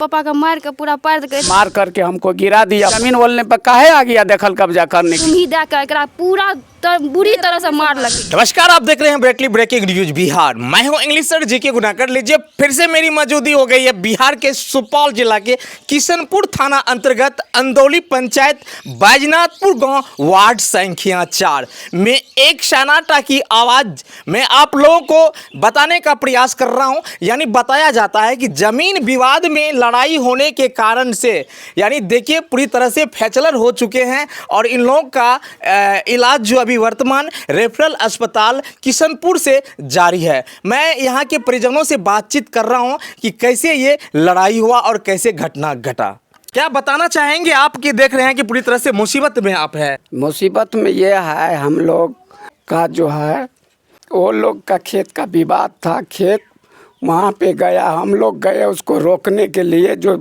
पापा का मार के पूरा पार मार करके हमको गिरा दिया। जमीन बोलने पर काहे आ गया दखल कब्जा करने तुम ही दे कर पूरा बुरी तरह से मार लगी। नमस्कार, आप देख रहे हैं ब्रेकली ब्रेकिंग न्यूज बिहार। मैं हूं इंग्लिश सर जीके गुना कर लीजिए। फिर से मेरी मौजूदगी हो गई है बिहार के सुपौल जिला के किशनपुर थाना अंतर्गत अंदौली पंचायत बैजनाथपुर गांव वार्ड संख्या 4 में एक सन्नाटा की आवाज में आप लोगों को बताने का प्रयास कर रहा हूं। यानी बताया जाता है कि जमीन विवाद में लड़ाई होने के कारण से यानी देखिए पूरी तरह से फैचलर हो चुके हैं और इन लोगों का इलाज जो अभी वर्तमान रेफरल अस्पताल किशनपुर से जारी है। मैं यहाँ के परिजनों से बातचीत कर रहा हूँ कि कैसे ये लड़ाई हुआ और कैसे घटना घटा। क्या बताना चाहेंगे आप कि देख रहे हैं कि पूरी तरह से मुसीबत में आप है? मुसीबत में ये है, हम लोग का जो है वो लोग का खेत का विवाद था। खेत वहाँ पे गया, हम लोग गए उसको रोकने के लिए। जो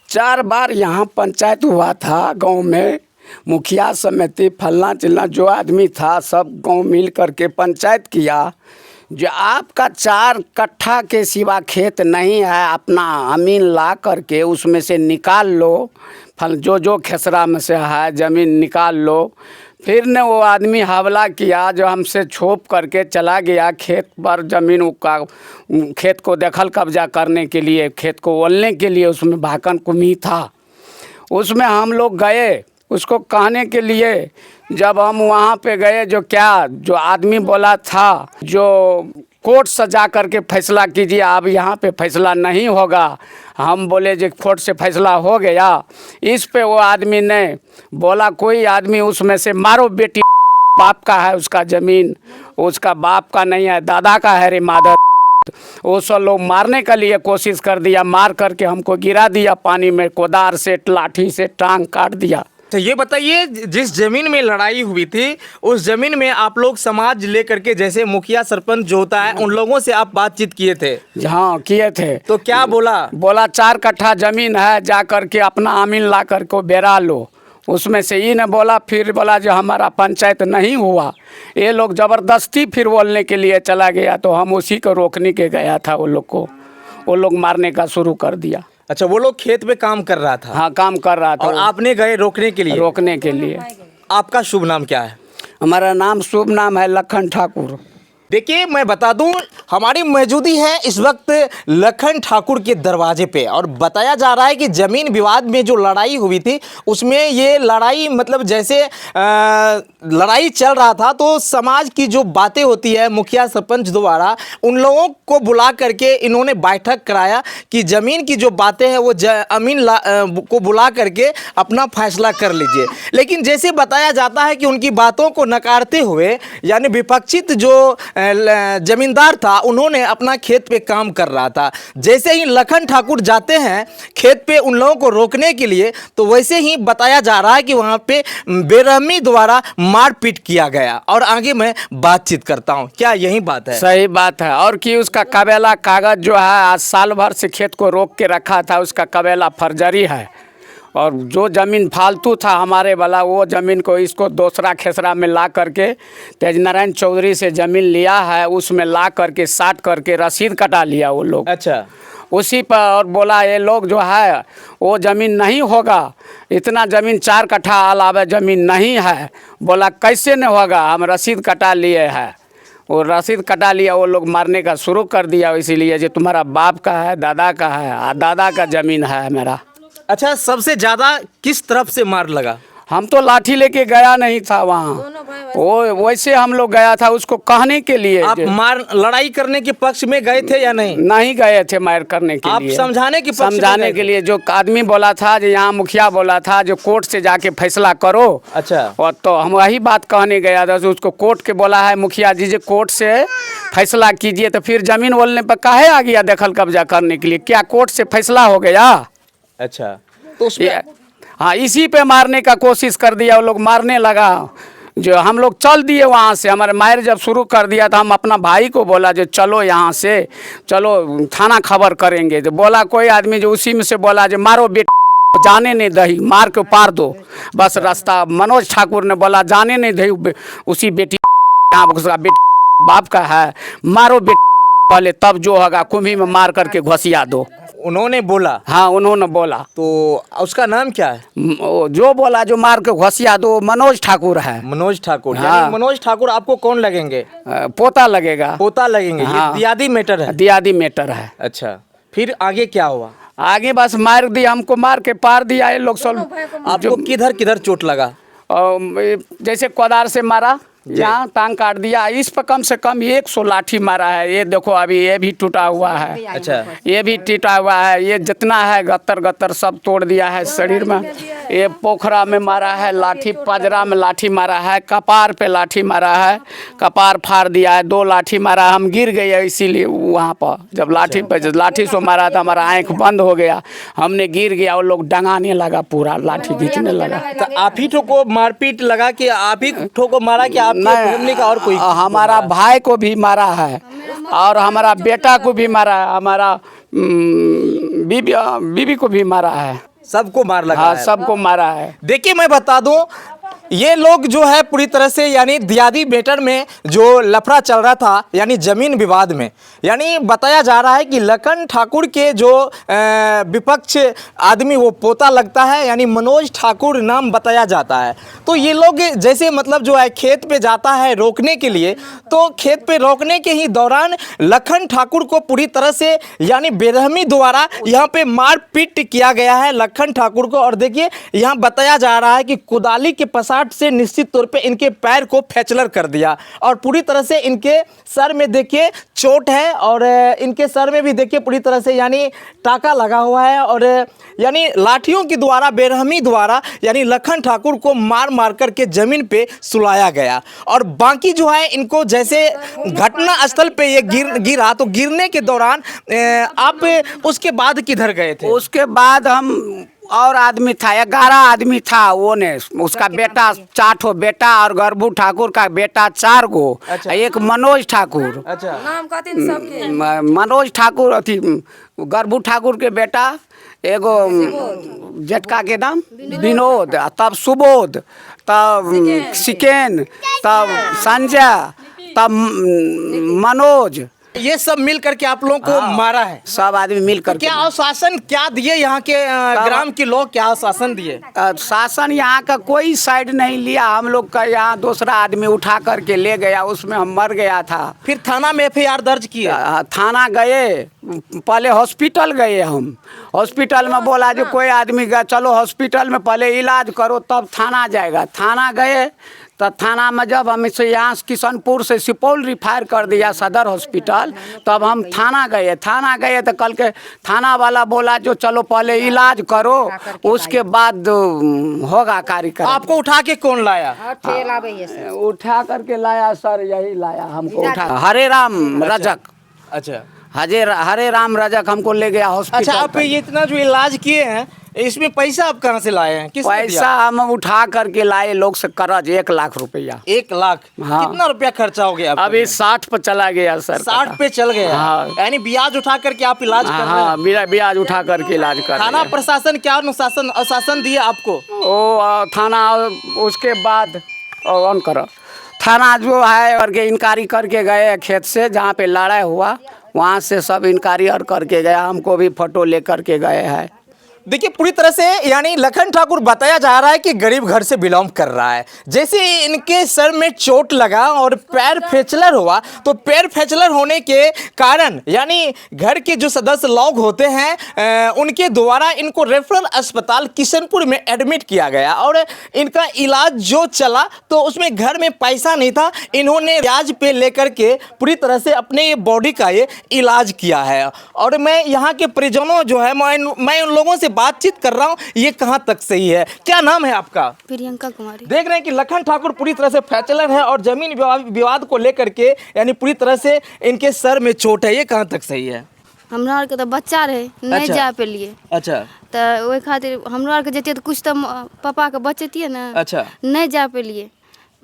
4 बार यहाँ पंचायत हुआ था गांव में, मुखिया समिति फलना चिलना जो आदमी था सब गांव मिल करके पंचायत किया। जो आपका 4 कट्ठा के सिवा खेत नहीं है, अपना अमीन ला करके उसमें से निकाल लो, फल जो खेसरा में से है ज़मीन निकाल लो। फिर ने वो आदमी हमला किया जो हमसे छोप करके चला गया खेत पर, ज़मीन का खेत को दखल कब्जा करने के लिए, खेत को ओलने के लिए। उसमें भाकन कुमी था, उसमें हम लोग गए उसको कहने के लिए। जब हम वहाँ पे गए, जो आदमी बोला था जो कोर्ट सजा करके फैसला कीजिए, अब यहाँ पे फैसला नहीं होगा। हम बोले जो कोर्ट से फैसला हो गया। इस पे वो आदमी ने बोला कोई आदमी उसमें से मारो बेटी, बाप का है उसका ज़मीन, उसका बाप का नहीं है, दादा का है रे मादर। वो सब लोग मारने के लिए कोशिश कर दिया, मार करके हमको गिरा दिया पानी में, कोदार से लाठी से टांग काट दिया। तो ये बताइए, जिस जमीन में लड़ाई हुई थी उस जमीन में आप लोग समाज लेकर के, जैसे मुखिया सरपंच जो होता है, उन लोगों से आप बातचीत किए थे? हाँ किए थे। तो क्या बोला? 4 कट्ठा ज़मीन है, जा करके अपना अमीन ला करके बेरा लो। उसमें से ये न बोला, फिर बोला जो हमारा पंचायत नहीं हुआ। ये लोग ज़बरदस्ती फिर बोलने के लिए चला गया, तो हम उसी को रोकने के गया था। वो लोग को वो लोग मारने का शुरू कर दिया। अच्छा, वो लोग खेत में काम कर रहा था? हाँ काम कर रहा था। और आपने गए रोकने के लिए? रोकने के लिए। आपका शुभ नाम क्या है? हमारा नाम शुभ नाम है लखन ठाकुर। देखिए, मैं बता दूं, हमारी मौजूदगी है इस वक्त लखन ठाकुर के दरवाजे पे और बताया जा रहा है कि ज़मीन विवाद में जो लड़ाई हुई थी उसमें ये लड़ाई मतलब जैसे लड़ाई चल रहा था तो समाज की जो बातें होती है मुखिया सरपंच द्वारा उन लोगों को बुला करके इन्होंने बैठक कराया कि ज़मीन की जो बातें हैं वो अमीन को बुला करके अपना फैसला कर लीजिए। लेकिन जैसे बताया जाता है कि उनकी बातों को नकारते हुए यानी विपक्षित जो जमींदार था उन्होंने अपना खेत पे काम कर रहा था। जैसे ही लखन ठाकुर जाते हैं खेत पे उन लोगों को रोकने के लिए, तो वैसे ही बताया जा रहा है कि वहां पे बेरहमी द्वारा मारपीट किया गया। और आगे मैं बातचीत करता हूं, क्या यही बात है? सही बात है। और कि उसका कबेला कागज जो है आज साल भर से खेत को रोक के रखा था, उसका कबेला फर्जरी है। और जो ज़मीन फालतू था हमारे वाला, वो ज़मीन को इसको दूसरा खेसरा में ला करके तेजनारायण चौधरी से ज़मीन लिया है, उसमें ला करके साट करके रसीद कटा लिया वो लोग। अच्छा, उसी पर और बोला ये लोग जो है वो ज़मीन नहीं होगा, इतना ज़मीन 4 कट्ठा अलावा ज़मीन नहीं है। बोला कैसे नहीं होगा, हम रसीद कटा लिए हैं। वो रसीद कटा लिया, वो लोग मारने का शुरू कर दिया। इसीलिए जो तुम्हारा बाप का है, दादा का है, दादा का ज़मीन है मेरा। अच्छा, सबसे ज़्यादा किस तरफ से मार लगा? हम तो लाठी लेके गया नहीं था वहाँ, वो वैसे हम लोग गया था उसको कहने के लिए। आप लड़ाई करने के पक्ष में गए थे या नहीं? नहीं गए थे मार करने के लिए, आप समझाने के लिए। जो आदमी बोला था, जो यहाँ मुखिया बोला था जो कोर्ट से जाके फैसला करो। अच्छा, और तो हम वही बात कहने गया था। उसको कोर्ट के बोला है मुखिया जी जो कोर्ट से फैसला कीजिए, तो फिर ज़मीन बोलने पर काहे आ गया दखल कब्जा करने के लिए? क्या कोर्ट से फैसला हो गया? अच्छा, तो हाँ इसी पे मारने का कोशिश कर दिया। वो लोग मारने लगा, जो हम लोग चल दिए वहाँ से। हमारे मायर जब शुरू कर दिया था, हम अपना भाई को बोला जो चलो यहाँ से, चलो थाना खबर करेंगे। जो बोला कोई आदमी जो उसी में से बोला जो मारो बेटी, जाने नहीं दही, मार के पार दो बस रास्ता। मनोज ठाकुर ने बोला जाने नहीं दही उसी बेटी, उसका बेटी बाप का है, मारो बेटी पहले, तब जो होगा कुम्भी में मार करके घुसिया दो। उन्होंने बोला, हाँ उन्होंने बोला। तो उसका नाम क्या है? जो बोला, जो मार के घोसिया दो, मनोज ठाकुर है। मनोज ठाकुर। हाँ। यानी मनोज ठाकुर आपको कौन लगेंगे? पोता लगेगा। पोता लगेंगे। हाँ। ये दियादी मैटर है। दियादी मैटर है। अच्छा, फिर आगे क्या हुआ? आगे बस मार दिया, हमको मार के पार दिया ये लोग सब। आपको किधर किधर चोट लगा? जैसे कोदार से मारा, यहाँ टांग काट दिया। इस पर कम से कम 100 लाठी मारा है। ये देखो अभी ये भी टूटा हुआ है। अच्छा, ये भी टूटा हुआ है। ये जितना है गत्तर गत्तर सब तोड़ दिया है शरीर में। ये पोखरा में मारा है लाठी, पजरा में लाठी मारा है, कपार पे लाठी मारा है, कपार फाड़ दिया है। 2 लाठी मारा, हम गिर गए इसीलिए वहाँ पर। जब लाठी से मारा था, हमारा आँख बंद हो गया, हमने गिर गया। वो लोग डंगाने लगा, पूरा लाठी खींचने लगा। तो आप ही ठोको मारपीट लगा कि आप ही ठोको मारा कि आपके फैमिली का और कोई? हमारा भाई को भी मारा है और हमारा बेटा को भी मारा है, हमारा बीबी को भी मारा है। सबको मार लगा हाँ, है। सबको मारा है। देखिए मैं बता दूं, ये लोग जो है पूरी तरह से यानी दियादी मैटर में जो लफड़ा चल रहा था, यानी जमीन विवाद में, यानी बताया जा रहा है कि लखन ठाकुर के जो विपक्ष आदमी वो पोता लगता है, यानी मनोज ठाकुर नाम बताया जाता है। तो ये लोग जैसे मतलब जो है खेत पे जाता है रोकने के लिए, तो खेत पे रोकने के ही दौरान लखन ठाकुर को पूरी तरह से यानी बेरहमी द्वारा यहाँ पे मारपीट किया गया है लखन ठाकुर को। और देखिए यहाँ बताया जा रहा है कि कुदाली के पसाट से निश्चित तौर पे इनके पैर को फ्रैक्चर कर दिया और पूरी तरह से इनके सर में देखिए चोट है और इनके सर में भी देखिए पूरी तरह से यानी टाका लगा हुआ है और यानी लाठियों के द्वारा बेरहमी द्वारा यानी लखन ठाकुर को मार मार करके जमीन पे सुलाया गया। और बाकी जो है इनको जैसे घटना स्थल पे ये गिरा तो गिरने के दौरान आप उसके बाद किधर गए थे? उसके बाद हम और आदमी था, 11 आदमी था। वो ने उसका बेटा 4 ठो बेटा और गरबू ठाकुर का बेटा 4 गो। अच्छा। एक मनोज ठाकुर। अच्छा, नाम कहते सबके। मनोज ठाकुर अथी गरबू ठाकुर के बेटा, एगो जेठका के नाम विनोद, तब सुबोध, तब सिकेन, तब संजय, तब मनोज, ये सब मिल करके आप लोगों को मारा है? सब आदमी मिल कर। क्या आश्वासन क्या दिए यहाँ के ग्राम के लोग, क्या आश्वासन दिए? शासन यहाँ का कोई साइड नहीं लिया। हम लोग का यहाँ दूसरा आदमी उठा करके ले गया, उसमें हम मर गया था। फिर थाना में FIR दर्ज किए? थाना गए, पहले हॉस्पिटल गए। हम हॉस्पिटल में बोला जो कोई आदमी गया, चलो हॉस्पिटल में पहले इलाज करो तब थाना जाएगा। थाना गए तो थाना में जब हम इसे यहाँ किशनपुर से सुपौल रिफायर कर दिया सदर हॉस्पिटल, तब हम थाना गए तो कल के थाना वाला बोला जो चलो पहले इलाज करो उसके बाद होगा कार्यक्रम। आपको उठा के कौन लाया? उठा करके लाया सर, यही लाया हमको उठा, हरे राम रजक। अच्छा, हरे राम रजक हमको ले गया हॉस्पिटल। अच्छा, आप ये इतना जो इलाज किए हैं इसमें पैसा आप कहाँ से लाए हैं? किसने पैसा दिया? हम उठा करके लाए लोग से कर्ज 1 लाख रुपया। 1 लाख? हाँ। कितना रुपया खर्चा हो गया? अभी 60 पे चला गया सर। 60 पे चल गया? हाँ। यानी ब्याज उठा करके आप इलाज कर रहे हैं? हाँ, मेरा ब्याज उठा करके इलाज कर। थाना प्रशासन क्या अनुशासन दिए आपको? ओ थाना उसके बाद ऑन करो, थाना जो है और के इंक्वायरी करके गए खेत से जहाँ पे लड़ाई हुआ, वहाँ से सब इंक्वायरी और करके गया। हमको भी फोटो ले करके गए हैं। देखिए पूरी तरह से यानी लखन ठाकुर बताया जा रहा है कि गरीब घर से बिलोंग कर रहा है। जैसे इनके सर में चोट लगा और पैर फ्रैक्चर हुआ, तो पैर फ्रैक्चर होने के कारण यानी घर के जो सदस्य लोग होते हैं उनके द्वारा इनको रेफरल अस्पताल किशनपुर में एडमिट किया गया और इनका इलाज जो चला तो उसमें घर में पैसा नहीं था। इन्होंने ब्याज पे लेकर के पूरी तरह से अपने ये बॉडी का ये इलाज किया है। और मैं यहाँ के परिजनों जो है मैं उन लोगों से बातचीत कर रहा हूँ, ये कहाँ तक सही है? क्या नाम है आपका? प्रियंका कुमारी। देख रहे हैं कि लखन ठाकुर पूरी तरह से फ्रैक्चर है और जमीन विवाद को लेकर के यानी पूरी तरह से इनके सर में चोट है, ये कहाँ तक सही है? हमरा आर के तो बच्चा रहे नहीं अच्छा। जा पेलिए, अच्छा, तो ओहि खातिर हमरा आर के जतिए तो कुछ तो पापा के बचतिए ना। अच्छा, नहीं जा पेलिए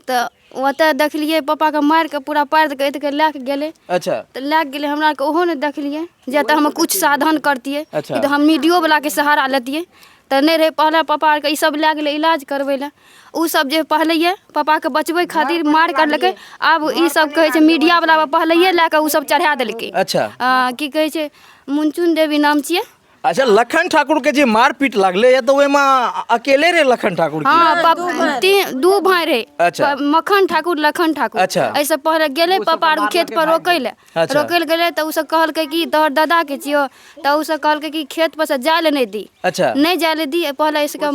तो ओतऽ देखलिए पापा के मार के पूरा पार के लै के गेले। अच्छा, तो लै के गेले, हमरा के ओहो ने देखलिए जे तो हम कुछ साधन करतिए। अच्छा। तो हम मीडियो वाला के सहारा लेतिए तो नहीं रहे। पहले पापा के ई सब लै गेले इलाज करबै ला, उ सब जे पहले पापा के बचबै खातिर मार करलकै। आब ई सब कहै छै मीडिया वाला पहले लै के उ सब चढ़ा देलकै। अच्छा, की कहै छै मुनचुन देवी नाम छिए, अच्छा, लखन ठाकुर के जे मारपीट लागले या तो वे माँ अकेले रे लखन ठाकुर की? हाँ दू भाई रहे। अच्छा। मखन ठाकुर लखन ठाकुर। अच्छा। ऐसे पहले गेले पापा आर खेत पर रोकै ले। अच्छा। रोकै ले गेले तो उसे कहलकै कि तोहर दादा के छियो, तो उसे कहलकै कि खेत पर से जाए ले नहीं दी। अच्छा। नहीं जाए ले दी, पहले इसके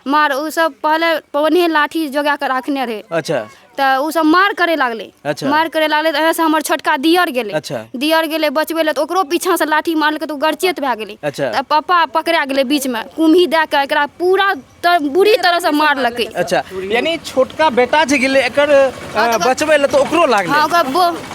मार उ सब पहले पवनी लाठी जोगा कर रखने रहे। अच्छा। तो उ सब मार करे लागले। अच्छा। मार करे लागले तो ऐसे हमर छोटका दियर गेले। अच्छा। दियर गेले बचबे ले तो ओकरो पीछा से लाठी मारलकै तो गरचेत भए गेले। अच्छा। तो पापा पकड़ा गेले बीच में, कुम्ही दे के एकरा पूरा बुरी तरह से मारलकै। अच्छा, यानी छोटका बेटा जे गेले एकर बचबै ले तो ओकरो लागले। हाँ, ओकरा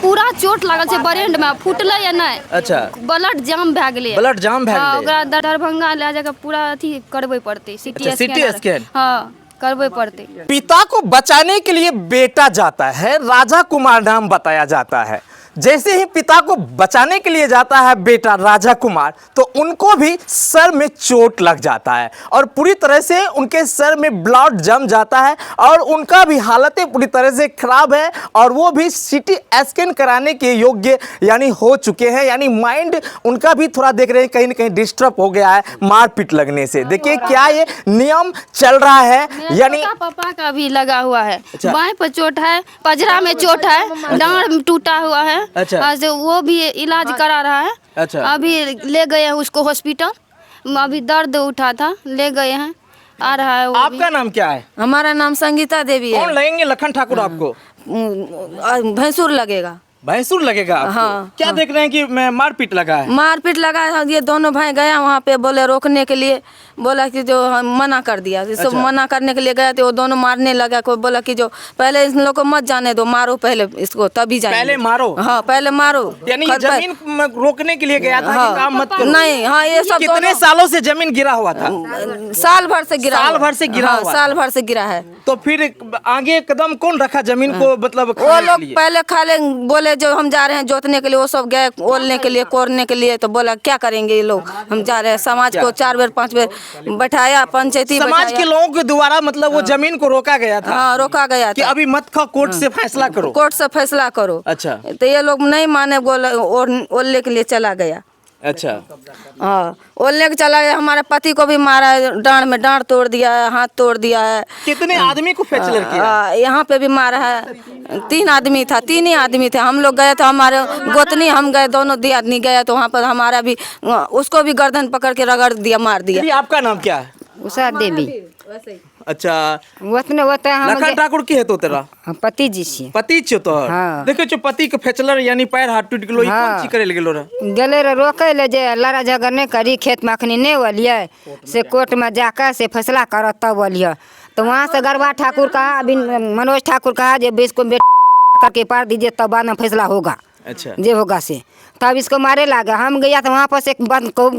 पूरा चोट लागल छै ब्रेन में, फुटले या नहीं। अच्छा। ब्लड जाम भए गेले। ब्लड जाम भए हाँ, गेले। ओकरा दरभंगा ले जाके पूरा अथी करबै पड़ते, अच्छा, CT स्कैन। हाँ, करबै पड़ते। पिता को बचाने के लिए बेटा जाता है, राजा कुमार नाम बताया जाता है। जैसे ही पिता को बचाने के लिए जाता है बेटा राजा कुमार, तो उनको भी सर में चोट लग जाता है और पूरी तरह से उनके सर में ब्लड जम जाता है और उनका भी हालतें पूरी तरह से खराब है और वो भी CT स्कैन कराने के योग्य यानी हो चुके हैं। यानी माइंड उनका भी थोड़ा देख रहे हैं कहीं ना कहीं डिस्टर्ब हो गया है मारपीट लगने से। देखिए क्या ये नियम चल रहा है। यानी पापा का भी लगा हुआ है। अच्छा। बाएं पर चोट है, पजरा में चोट है, डांड टूटा हुआ है। अच्छा। आज वो भी इलाज करा रहा है। अच्छा। अभी ले गए हैं उसको हॉस्पिटल, अभी दर्द उठा था, ले गए हैं, आ रहा है वो भी। आपका नाम क्या है? हमारा नाम संगीता देवी है। कौन लगेंगे लखन ठाकुर आपको? भैंसुर लगेगा। भैंसुर लगेगा आपको? हाँ, क्या देख रहे हैं कि मैं मारपीट लगा है? मारपीट लगा है। ये दोनों भाई गया वहाँ पे, बोले रोकने के लिए, बोला कि जो हम मना कर दिया। अच्छा। सब मना करने के लिए गए थे, वो दोनों मारने लगा। कोई बोला कि जो पहले इन लोग को मत जाने दो, मारो पहले इसको तभी जाएंगे। पहले मारो? हाँ, पहले मारो। यानी ये जमीन रोकने के लिए गया था कि काम मत करो? नहीं, हाँ, ये सब कितने सालों से जमीन गिरा हुआ था? साल भर से गिरा। साल भर से गिरा हाँ, हुआ? साल भर से गिरा है। तो फिर आगे कदम कौन रखा जमीन को मतलब वो खाने के लोग लिए? पहले खाले बोले जो हम जा रहे हैं जोतने के लिए, वो सब गए ओलने के लिए, कोरने के लिए। तो बोला क्या करेंगे ये लोग, हम जा रहे हैं। समाज को 4 बार 5 बार बैठाया, पंचायती समाज के लोगों के द्वारा मतलब वो जमीन को रोका गया था? हाँ, रोका गया कि था। अभी मत खाओ, कोर्ट से फैसला करो। कोर्ट से फैसला करो। अच्छा। तो ये लोग नहीं माने, बोले ओलने के लिए चला गया। अच्छा। हाँ, ओलने के चला गया। हमारे पति को भी मारा है, डांड में डांड तोड़ दिया है, हाथ तोड़ दिया है। कितने आदमी को फ्रैक्चर किया? यहाँ पे भी मारा है। 3 आदमी था, 3 ही आदमी थे। हम लोग गए तो हमारे गोतनी, हम गए, दोनों दियादनी गए तो वहाँ पर हमारा भी, उसको भी गर्दन पकड़ के रगड़ दिया, मार दिया। दीदी, आपका नाम क्या है? उषा देवी। अच्छा, ओतने होता है लखन ठाकुर की है तो तेरा हम पति जी से पति छो तो? हाँ। देखो जो पति के फ्रैक्चर यानी पैर हाथ टूट गेलो, ई हाँ। कौन ची करे ले गेलो रे? गेले रे रोके ले, जे लड़ा झगड़ नहीं करी, खेत में अखनी नहीं ओलिए से कोर्ट में जाकर से फैसला करो तब ओलिए। तो वहाँ से गरबा ठाकुर कहा, अभी मनोज ठाकुर कहा जे बीस को करके पार दीजिए तब बाद में फैसला होगा। अच्छा। जे होगा से तब इसको मारे लगा। हम गया तो वहाँ पर से बंद को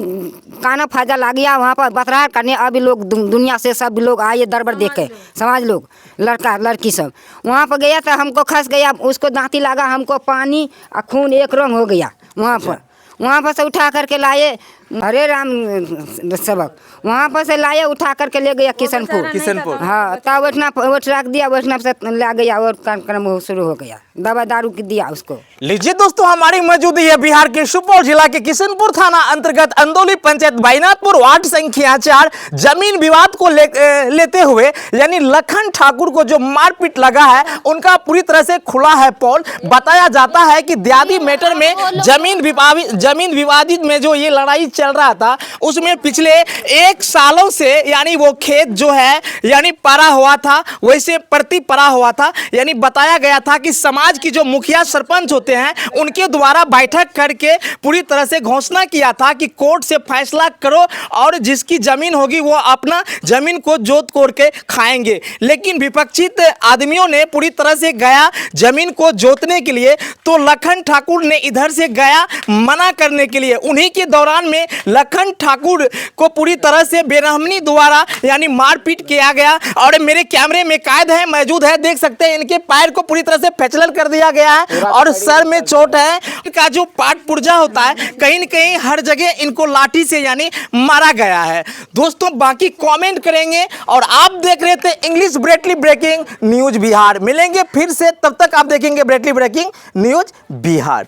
काना फाजा ला गया, वहाँ पर बतरा करने। अभी लोग दुनिया से सब लोग आए दरबार देखे, समाज लोग, लड़का लड़की सब। वहाँ पर गया तो हमको खस गया, उसको दांती लगा, हमको पानी और खून एक रंग हो गया। वहाँ पर से उठा करके लाए, हरे राम सबक, वहाँ पर से लाए उठा करके ले गया किशनपुर। हाँ, तब बैठना रख दिया, बैठना से ला गया और कार्यक्रम शुरू हो गया। दवा दारू दिया उसको। लीजिए दोस्तों, हमारी मौजूदी है बिहार के सुपौल जिला के किशनपुर थाना अंतर्गत अंदौली पंचायत बैनाथपुर वार्ड संख्या 4। जमीन विवाद को लेते हुए यानी लखन ठाकुर को जो मारपीट लगा है उनका पूरी तरह से खुला है पोल। बताया जाता है कि दियादी मैटर में जमीन विवादित में जो ये लड़ाई चल रहा था उसमें पिछले 1 सालों से यानी वो खेत जो है यानी पड़ा हुआ था, वैसे प्रति पड़ा हुआ था। यानी बताया गया था कि समाज की जो मुखिया सरपंच होते हैं उनके द्वारा बैठक करके पूरी तरह से घोषणा किया था कि कोर्ट से फैसला करो और जिसकी जमीन होगी वो अपना जमीन को जोत कोड़ के खाएंगे। लेकिन विपक्षित आदमियों ने पूरी तरह से गया जमीन को जोतने के लिए, तो लखन ठाकुर ने इधर से गया मना करने के लिए। उन्हीं के दौरान में लखन ठाकुर को पूरी तरह से बेरहमी द्वारा यानी मारपीट किया गया और मेरे कैमरे में कैद है, मौजूद है, देख सकते हैं। इनके पैर को पूरी तरह से फ्रैक्चर कर दिया गया है और सर में चोट है। इनका जो पाट पुर्जा होता है कहीं न कहीं हर जगह इनको लाठी से यानी मारा गया है। दोस्तों बाकी कमेंट करेंगे और आप देख रहे थे इंग्लिश ब्रेटली ब्रेकिंग न्यूज बिहार। मिलेंगे फिर से, तब तक आप देखेंगे ब्रेटली ब्रेकिंग न्यूज बिहार।